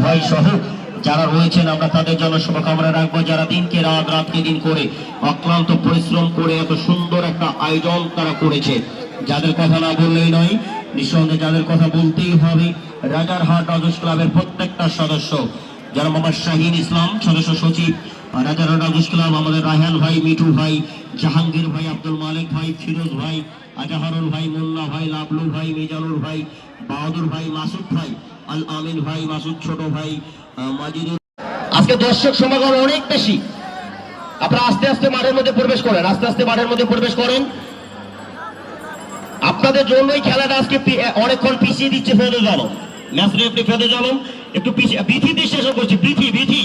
ভাই সহ যারা রয়েছেন আমরা তাদের জন্য শুভকামনা রাখবো, যারা দিনকে রাত রাতকে দিন করে অক্লান্ত পরিশ্রম করে এত সুন্দর একটা আয়োজন তারা করেছে, যাদের কথা না বললেই নয়, নিঃসন্দেহে যাদের কথা বলতেই হবে, রাজারহাট রাজস্ব ক্লাবের প্রত্যেকটা সদস্য, যারা মোহাম্মদ শাহিন ইসলাম সদস্য সচিব রাজারহাট রাজস্ব ক্লাব, আমাদের রায়হান ভাই, মিঠু ভাই, জাহাঙ্গীর ভাই, আব্দুল মালিক ভাই, ফিরোজ ভাই, আজাহারুল ভাই, মোল্লা ভাই, লাবলু ভাই, মিজানুর ভাই, বাহাদুর ভাই, মাসুদ ভাই, আল আমিন ভাই, মাসুদ ছোট ভাই, মাজিদুর। আজকে দর্শক সমাগম অনেক বেশি, আপনারা আস্তে আস্তে মাঠের মধ্যে প্রবেশ করেন, আস্তে আস্তে মাঠের মধ্যে প্রবেশ করেন। আপনাদের জন্যই খেলাটা আজকে অনেকক্ষণ পিছিয়ে দিচ্ছে ফেরদৌস আলম, ম্যাচ রেফারি ফেরদৌস আলম একটু পিছিয়ে, বিথি বিশ্বাস করছি, বিথি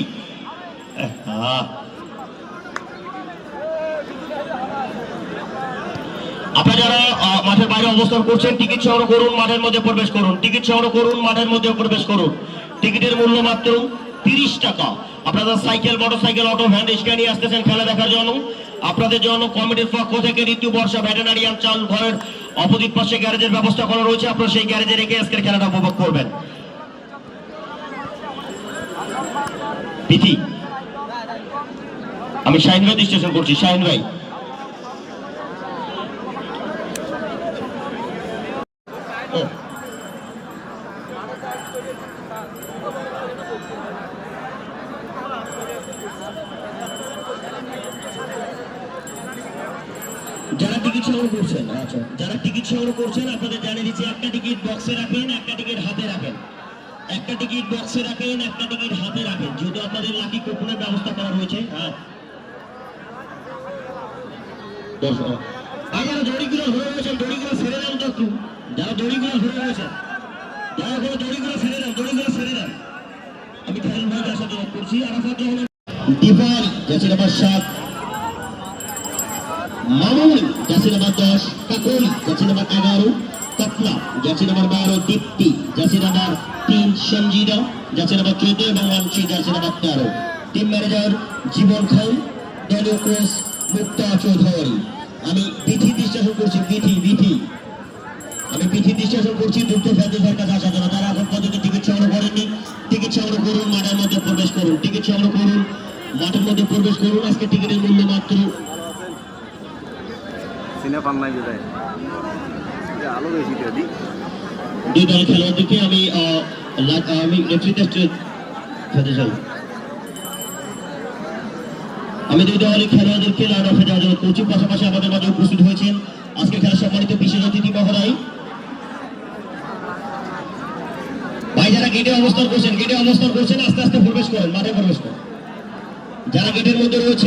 আপনারা যারা মাঠের বাইরে অবস্থান করছেন টিকিট সংগ্রহ করুন, মাঠের মধ্যে প্রবেশ করুন, টিকিট সংগ্রহ করুন, মাঠের মধ্যে প্রবেশ করুন। টিকিটের মূল্য মাত্র 30 টাকা। আপনারা cycle, motorcycle, auto, van rickshaw নিয়ে আসতেছেন খেলা দেখার জন্য, আপনাদের জন্য কমিটির পক্ষ থেকে ঋতু বর্ষা ভেটেনারিয়ান চাল ঘরের অপোজিট পাশে গ্যারেজের ব্যবস্থা করা রয়েছে, আপনারা সেই গ্যারেজে রেখে আজকের খেলাটা উপভোগ করবেন। বিথি, আমি শাহিন ভাই স্টেশন করছি, শাহিন ভাই। যারা টিকিট সংগ্রহ করছেন, আচ্ছা, যারা টিকিট সংগ্রহ করছেন আপনাদের জানিয়ে দিচ্ছি, একটা টিকিট বক্সে রাখেন, একটা টিকিট হাতে রাখেন, একটা টিকিট বক্সে রাখেন, একটা টিকিট হাতে রাখেন, যেহেতু আপনাদের লাকি কুপনের ব্যবস্থা করা রয়েছে। হ্যাঁ, যারা দড়িগুলো ধরে রয়েছেন দড়িগুলো ছেড়ে দেন তো একটু, যারা দড়িগুলো ধরে রয়েছেন, যারা দড়িগুলো ছেড়ে দেন, দড়িগুলো ছেড়ে দেন। আমি খেলার ভাইদের সাথে করছি। আরাফাত রহমান দিপাল যাচ্ছে নাম্বার 7, মামুন যাচ্ছে নাম্বার 10, কাকুল যাচ্ছে নাম্বার 11, তপলা যাচ্ছে নাম্বার 12, দীপ্তি যাচ্ছে নাম্বার 3, সঞ্জিদা যাচ্ছে নাম্বার 14 এবং ওয়ানশি যাচ্ছে নাম্বার 13। টিম ম্যানেজার জীবন খান, দলীয় কোচ মুক্তা চৌধুরী। আমি বিথি বিশ্লেষণ করছি, আমি বিথি বিশ্লেষণ করছি দ্রুত ফেরদৌসের কাছে আসার জন্য। তারা এখন পর্যন্ত টিকিট সংগ্রহ করেননি, টিকিট সংগ্রহ করুন, মাঠের মধ্যে প্রবেশ করুন, টিকিট সংগ্রহ করুন, মাঠের মধ্যে প্রবেশ করুন। আজকে টিকিটের মূল্য মাত্র দুই দল খেলোয়াড়দেরকে আমি নেতৃত্বে খেতে চাই। আমি দুই দলের খেলোয়াড়দেরকে লাইন অফে যাওয়ার জন্য কোচিং, পাশাপাশি আমাদের মাঝে উপস্থিত হয়েছেন আজকে খেলার সম্মানিত বিশেষ অতিথি মহোদয় ভাই। যারা গেটে অবস্থান করছেন আস্তে আস্তে প্রবেশ করেন, মাঠে প্রবেশ করেন। যারা গেটের মধ্যে রয়েছে